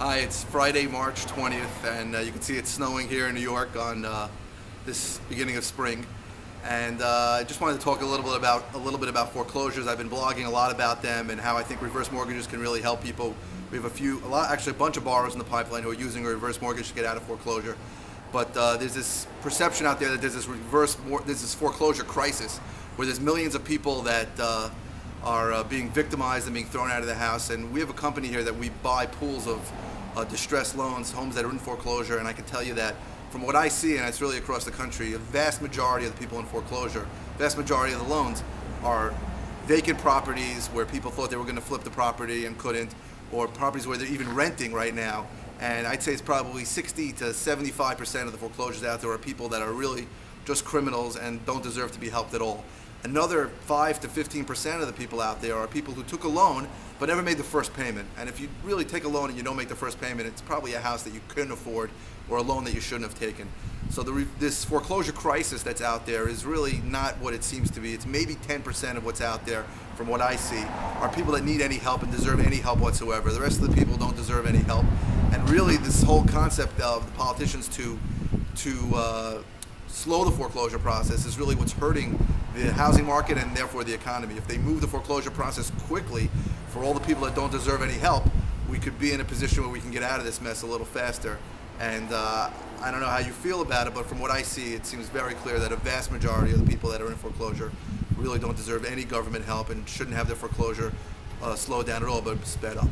Hi, it's Friday, March 20th, and you can see it's snowing here in New York on this beginning of spring. And I just wanted to talk a little bit about foreclosures. I've been blogging a lot about them and how I think reverse mortgages can really help people. We have a bunch of borrowers in the pipeline who are using a reverse mortgage to get out of foreclosure. But there's this perception out there that there's this foreclosure crisis, where there's millions of people that are being victimized and being thrown out of the house. And we have a company here that we buy pools of distressed loans, homes that are in foreclosure, and I can tell you that from what I see, and it's really across the country, a vast majority of the people in foreclosure, vast majority of the loans are vacant properties where people thought they were going to flip the property and couldn't, or properties where they're even renting right now. And I'd say it's probably 60 to 75% of the foreclosures out there are people that are really just criminals and don't deserve to be helped at all. Another 5 to 15% of the people out there are people who took a loan but never made the first payment. And if you really take a loan and you don't make the first payment, it's probably a house that you couldn't afford or a loan that you shouldn't have taken. So this foreclosure crisis that's out there is really not what it seems to be. It's maybe 10% of what's out there, from what I see, are people that need any help and deserve any help whatsoever. The rest of the people don't deserve any help. And really, this whole concept of the politicians to slow the foreclosure process is really what's hurting the housing market and therefore the economy. If they move the foreclosure process quickly for all the people that don't deserve any help, we could be in a position where we can get out of this mess a little faster. And I don't know how you feel about it, but from what I see, it seems very clear that a vast majority of the people that are in foreclosure really don't deserve any government help and shouldn't have their foreclosure slowed down at all, but sped up.